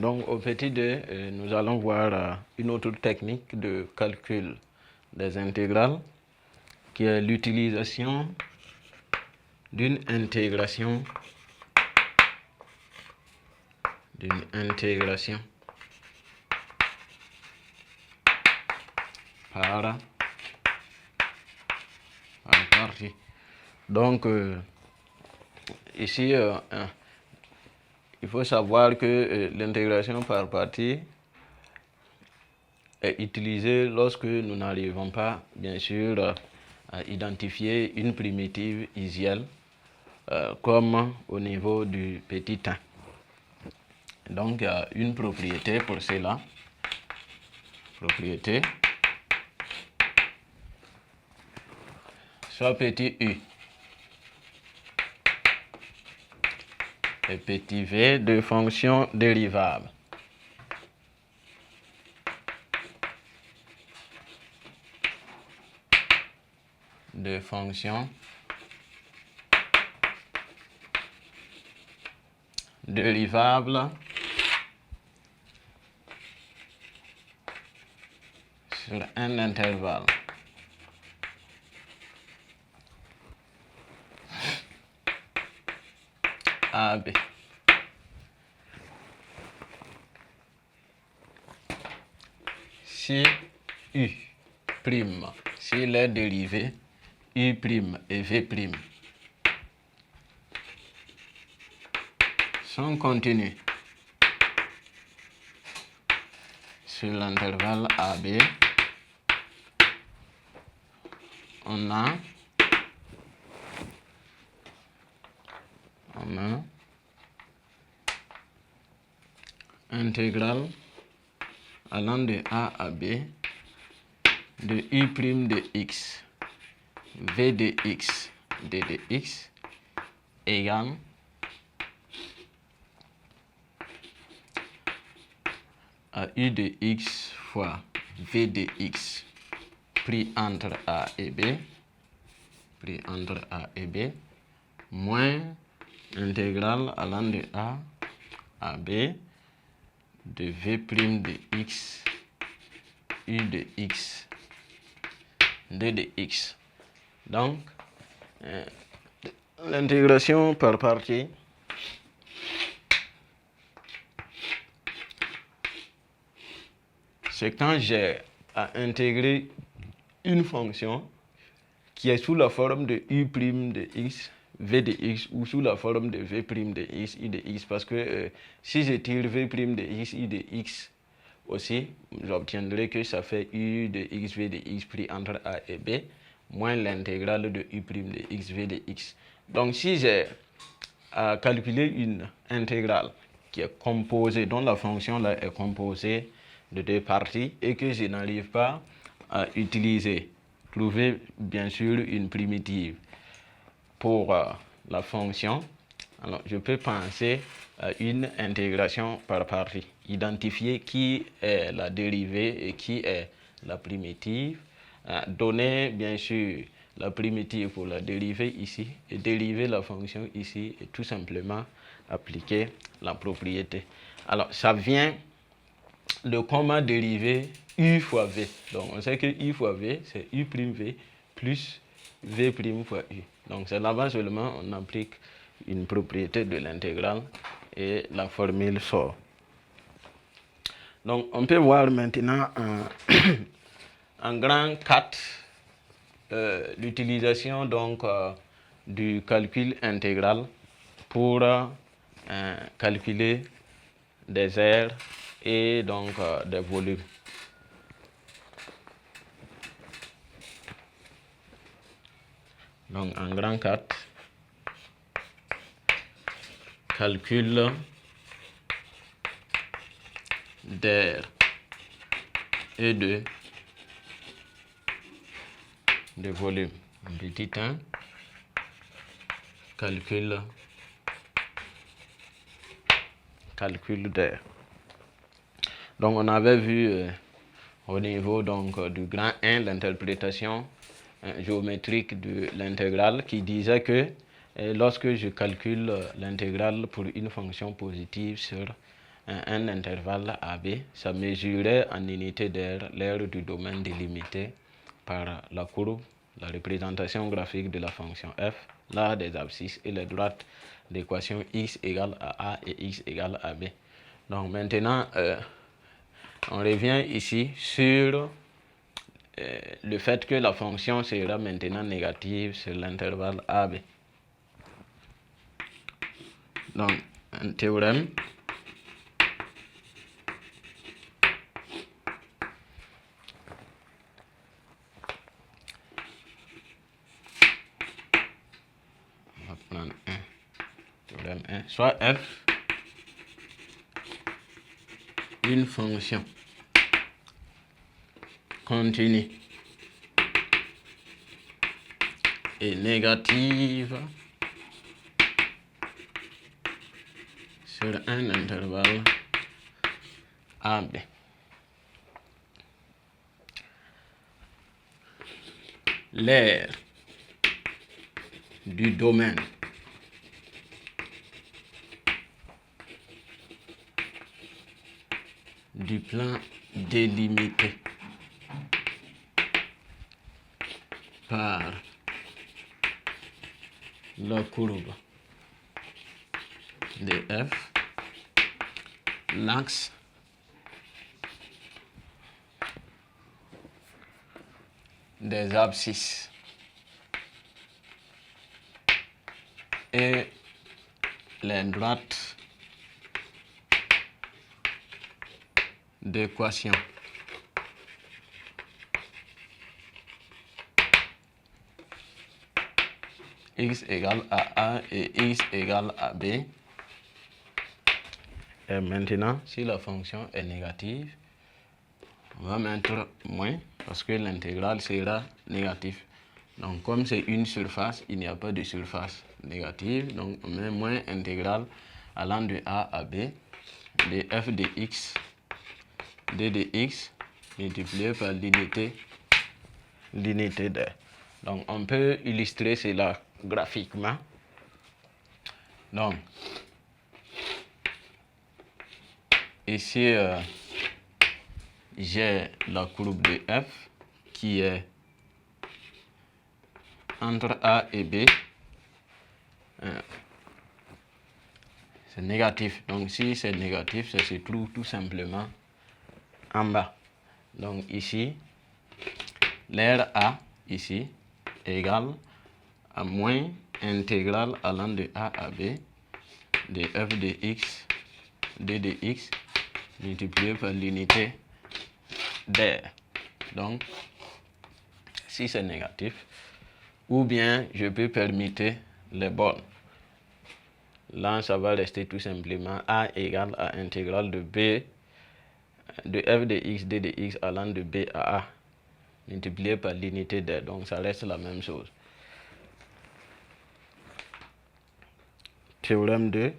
Donc au petit 2, nous allons voir une autre technique de calcul des intégrales qui est l'utilisation d'une intégration par partie. Donc ici il faut savoir que l'intégration par partie est utilisée lorsque nous n'arrivons pas, bien sûr, à identifier une primitive isielle comme au niveau du petit 1. Donc il y a une propriété pour cela. Propriété soit petit u et petit v de fonctions dérivables. De fonctions dérivables sur un intervalle AB. Si U prime, si les dérivés U prime et V prime sont contenus sur l'intervalle AB, on a intégrale allant de A à B de U' de x, V de x, D de x égale à U de x fois V de x pris entre A et B, moins intégrale allant de A à B de V' de x, U de x, D de x. Donc, l'intégration par partie c'est quand j'ai à intégrer une fonction qui est sous la forme de U' de x, V de x, ou sous la forme de V' de x, I de x, parce que si je tire V' de x, I de x aussi, j'obtiendrai que ça fait U de x, V de x pris entre A et B, moins l'intégrale de U' de x, V de x. Donc si j'ai à calculer une intégrale qui est composée, dont la fonction là est composée de deux parties, et que je n'arrive pas à trouver bien sûr une primitive pour la fonction, alors je peux penser à une intégration par partie, identifier qui est la dérivée et qui est la primitive, donner bien sûr la primitive pour la dérivée ici et dériver la fonction ici et tout simplement appliquer la propriété. Alors ça vient de comment dériver U fois V. Donc on sait que U fois V c'est U' V plus V' fois U. Donc c'est là-bas seulement on applique une propriété de l'intégrale et la formule sort. Donc on peut voir maintenant en grand 4 l'utilisation donc du calcul intégral pour calculer des aires et donc des volumes. Donc en grand 4, calcul d'aires et de volume. Petit 1, calcul d'air. Donc on avait vu au niveau donc du grand 1 l'interprétation géométrique de l'intégrale qui disait que lorsque je calcule l'intégrale pour une fonction positive sur un intervalle AB, ça mesurait en unité d'aire l'aire du domaine délimité par la courbe, la représentation graphique de la fonction f, l'art des abscisses et les droites d'équation x égale à A et x égale à B. Donc maintenant, on revient ici sur le fait que la fonction sera maintenant négative sur l'intervalle AB. Donc, un théorème on va prendre théorème 1, soit f, une fonction continue et négative sur un intervalle AB. L'aire du domaine du plan délimité par la courbe de f, l'axe des abscisses et les droites d'équation x égale à A et x égale à B. Et maintenant, si la fonction est négative, on va mettre moins parce que l'intégrale sera négative. Donc comme c'est une surface, il n'y a pas de surface négative. Donc on met moins intégrale allant de A à B de f de x d de x multiplié par l'unité de. Donc on peut illustrer cela graphiquement. Donc ici j'ai la courbe de f qui est entre A et B. C'est négatif. Donc si c'est négatif, ça se trouve tout simplement en bas. Donc ici, l'aire A ici égale à moins intégrale allant de A à B de f de x d de x multiplié par l'unité d'aire. Donc si c'est négatif, ou bien je peux permuter les bornes. Là, ça va rester tout simplement A égale à intégrale de B de f de x d de x allant de B à A multiplié par l'unité d'aire. Donc ça reste la même chose. Théorème 2.